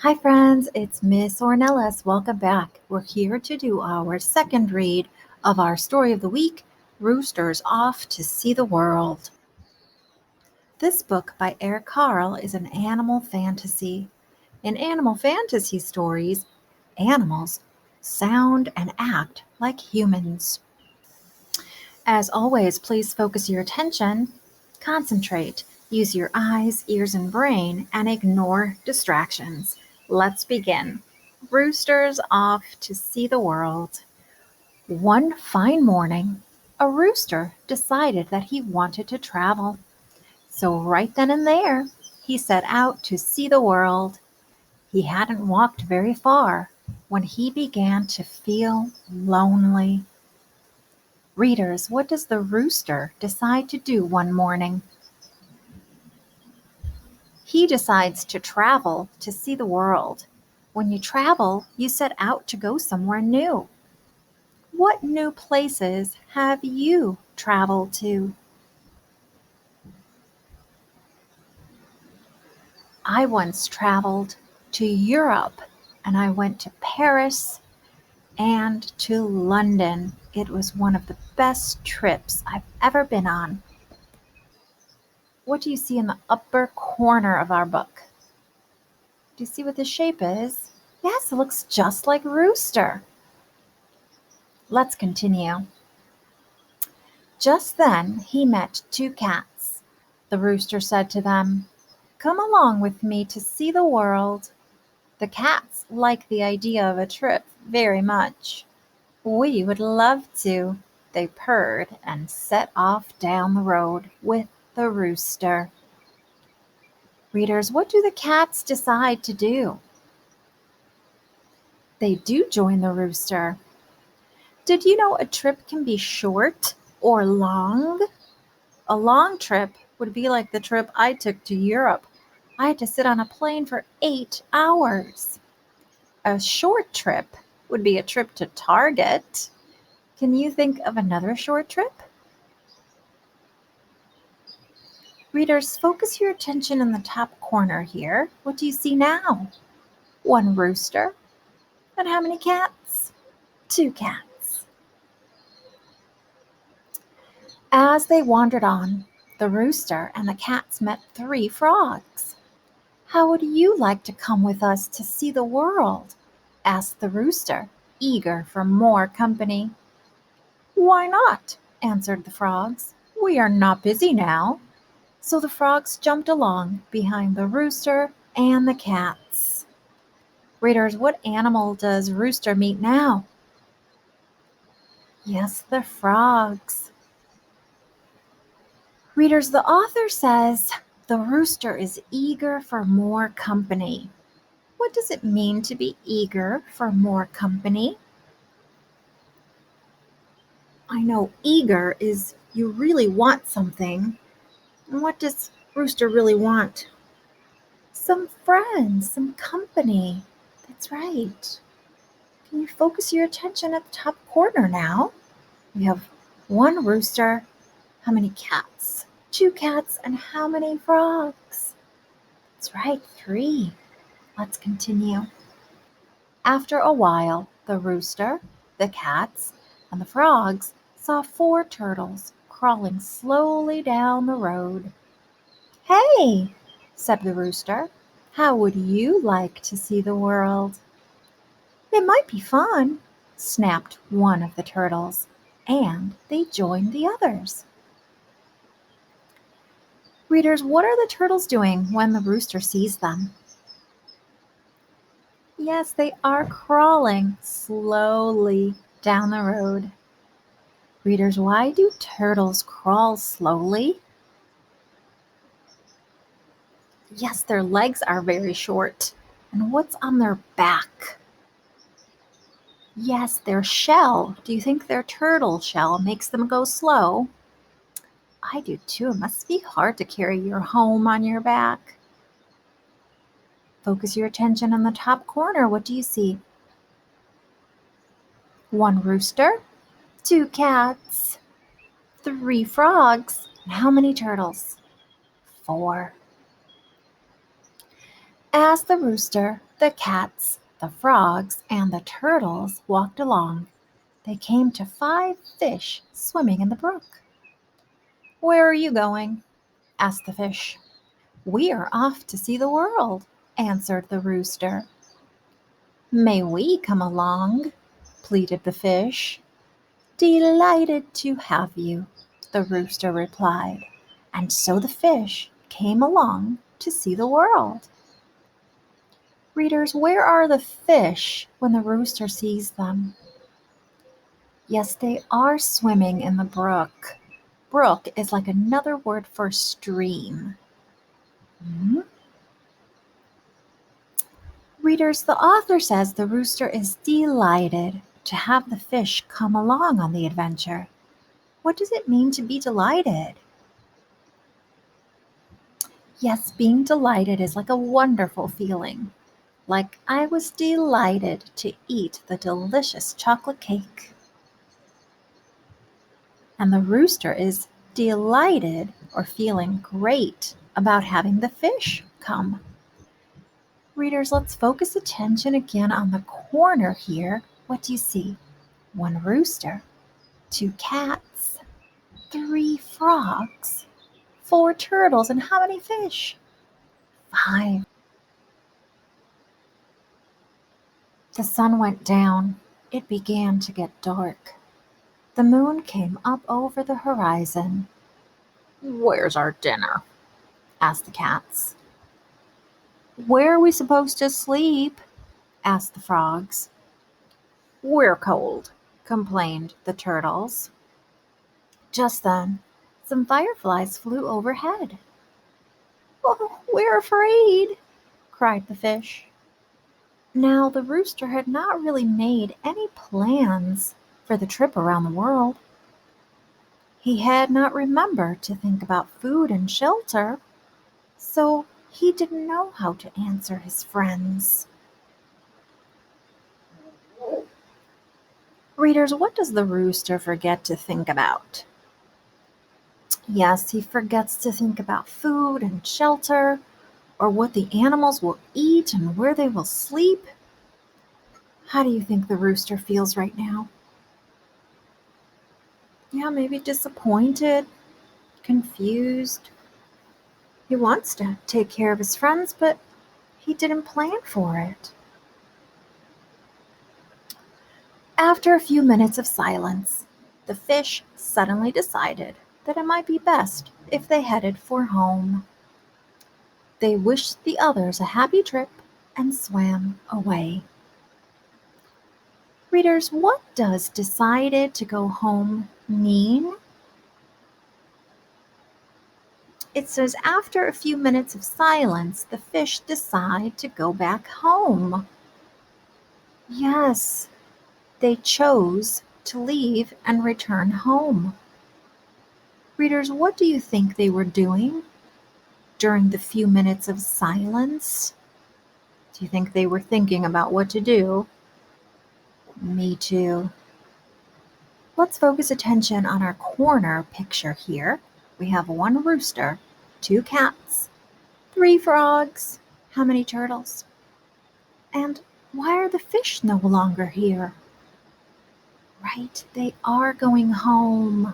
Hi friends, it's Miss Ornelas. Welcome back. We're here to do our second read of our story of the week, Rooster's Off to See the World. This book by Eric Carle is an animal fantasy. In animal fantasy stories, animals sound and act like humans. As always, please focus your attention, concentrate, use your eyes, ears, and brain, and ignore distractions. Let's begin. Rooster's off to see the world. One fine morning, a rooster decided that he wanted to travel. So right then and there, he set out to see the world. He hadn't walked very far when he began to feel lonely. Readers, what does the rooster decide to do one morning? He decides to travel to see the world. When you travel, you set out to go somewhere new. What new places have you traveled to? I once traveled to Europe and I went to Paris and to London. It was one of the best trips I've ever been on. What do you see in the upper corner of our book? Do you see what the shape is? Yes, it looks just like Rooster. Let's continue. Just then he met two cats. The rooster said to them, "Come along with me to see the world." The cats liked the idea of a trip very much. "We would love to," they purred and set off down the road with the rooster. Readers, what do the cats decide to do? They do join the rooster. Did you know a trip can be short or long? A long trip would be like the trip I took to Europe. I had to sit on a plane for 8 hours. A short trip would be a trip to Target. Can you think of another short trip? Readers, focus your attention in the top corner here. What do you see now? One rooster. And how many cats? Two cats. As they wandered on, the rooster and the cats met three frogs. "How would you like to come with us to see the world?" asked the rooster, eager for more company. "Why not?" answered the frogs. "We are not busy now." So the frogs jumped along behind the rooster and the cats. Readers, what animal does Rooster meet now? Yes, the frogs. Readers, the author says the rooster is eager for more company. What does it mean to be eager for more company? I know eager is you really want something. And what does Rooster really want? Some friends, some company. That's right. Can you focus your attention at the top corner now? We have one rooster. How many cats? Two cats. And how many frogs? That's right, three. Let's continue. After a while, the rooster, the cats, and the frogs saw four turtles crawling slowly down the road. "Hey," said the rooster, "how would you like to see the world?" "It might be fun," snapped one of the turtles, and they joined the others. Readers, what are the turtles doing when the rooster sees them? Yes, they are crawling slowly down the road. Readers, why do turtles crawl slowly? Yes, their legs are very short. And what's on their back? Yes, their shell. Do you think their turtle shell makes them go slow? I do too. It must be hard to carry your home on your back. Focus your attention on the top corner. What do you see? One rooster, two cats, three frogs, and how many turtles? Four. As the rooster The cats, the frogs, and the turtles walked along. They came to 5 fish swimming in the brook. "Where are you going?" asked the fish. "We are off to see the world," answered the rooster. "May we come along?" pleaded the fish. "Delighted to have you," the rooster replied. And so the fish came along to see the world. Readers, where are the fish when the rooster sees them? Yes, they are swimming in the brook. Brook is like another word for stream. Readers, the author says the rooster is delighted to have the fish come along on the adventure. What does it mean to be delighted? Yes, being delighted is like a wonderful feeling. Like I was delighted to eat the delicious chocolate cake. And the rooster is delighted or feeling great about having the fish come. Readers, let's focus attention again on the corner here. What do you see? 1 rooster, 2 cats, 3 frogs, 4 turtles, and how many fish? 5. The sun went down. It began to get dark. The moon came up over the horizon. "Where's our dinner?" asked the cats. "Where are we supposed to sleep?" asked the frogs. "We're cold," complained the turtles. Just then, some fireflies flew overhead. "Oh, we're afraid," cried the fish. Now, the rooster had not really made any plans for the trip around the world. He had not remembered to think about food and shelter, so he didn't know how to answer his friends. Readers, what does the rooster forget to think about? Yes, he forgets to think about food and shelter, or what the animals will eat and where they will sleep. How do you think the rooster feels right now? Yeah, maybe disappointed, confused. He wants to take care of his friends, but he didn't plan for it. After a few minutes of silence, the fish suddenly decided that it might be best if they headed for home. They wished the others a happy trip and swam away. Readers, what does decided to go home mean? It says after a few minutes of silence, the fish decide to go back home. Yes, they chose to leave and return home. Readers, what do you think they were doing during the few minutes of silence? Do you think they were thinking about what to do? Me too. Let's focus attention on our corner picture here. We have 1 rooster, 2 cats, 3 frogs. How many turtles? And why are the fish no longer here? Right, they are going home.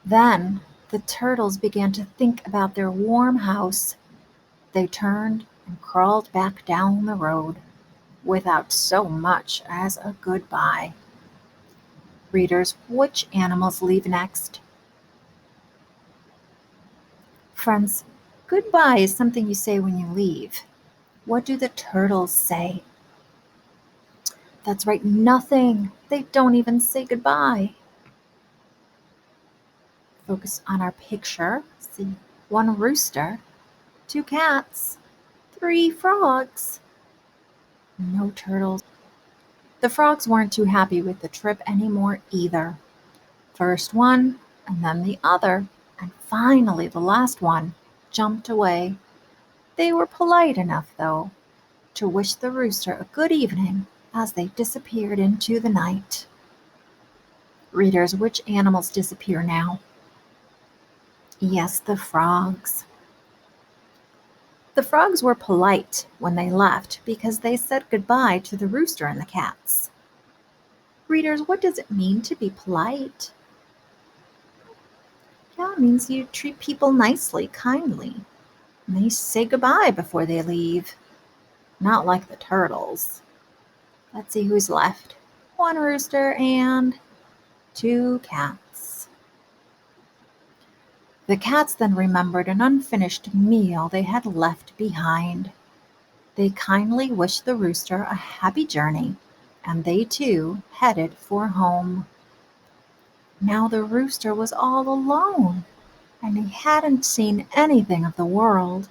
Then the turtles began to think about their warm house. They turned and crawled back down the road without so much as a goodbye. Readers, which animals leave next? Friends, goodbye is something you say when you leave. What do the turtles say? That's right, nothing. They don't even say goodbye. Focus on our picture. See 1 rooster, 2 cats, 3 frogs, no turtles. The frogs weren't too happy with the trip anymore either. First one, and then the other, and finally the last one jumped away. They were polite enough, though, to wish the rooster a good evening as they disappeared into the night. Readers, which animals disappear now? Yes, the frogs. The frogs were polite when they left because they said goodbye to the rooster and the cats. Readers, what does it mean to be polite? Yeah, it means you treat people nicely, kindly. And they say goodbye before they leave. Not like the turtles. Let's see who's left. One rooster and two cats. The cats then remembered an unfinished meal they had left behind. They kindly wished the rooster a happy journey, and they too headed for home. Now the rooster was all alone, and he hadn't seen anything of the world.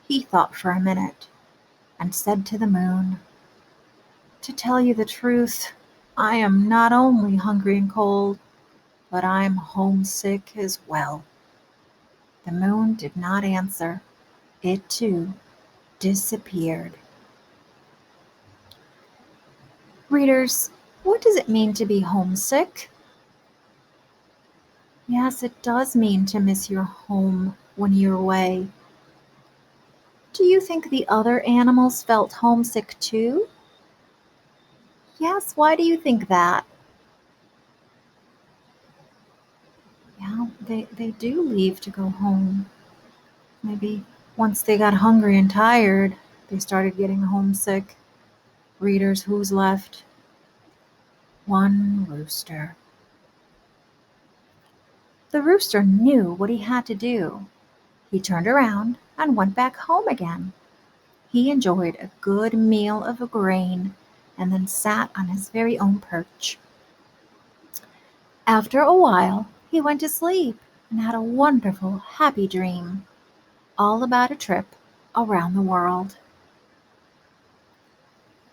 He thought for a minute and said to the moon, "To tell you the truth, I am not only hungry and cold, but I'm homesick as well." The moon did not answer. It too disappeared. Readers, what does it mean to be homesick? Yes, it does mean to miss your home when you're away. Do you think the other animals felt homesick too? Yes, why do you think that? Yeah, they do leave to go home. Maybe once they got hungry and tired, they started getting homesick. Readers, who's left? One rooster. The rooster knew what he had to do. He turned around and went back home again. He enjoyed a good meal of grain and then sat on his very own perch. After a while, he went to sleep and had a wonderful, happy dream, all about a trip around the world.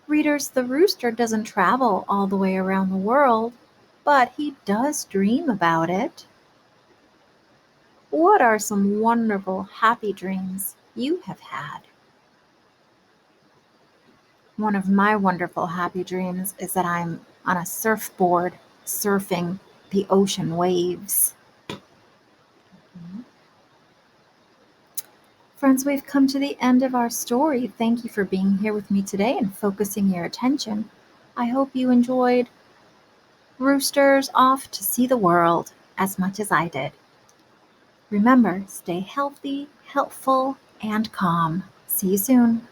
Readers, the rooster doesn't travel all the way around the world, but he does dream about it. What are some wonderful, happy dreams you have had? One of my wonderful, happy dreams is that I'm on a surfboard surfing the ocean waves. Friends, we've come to the end of our story. Thank you for being here with me today and focusing your attention. I hope you enjoyed Roosters Off to See the World as much as I did. Remember, stay healthy, helpful, and calm. See you soon.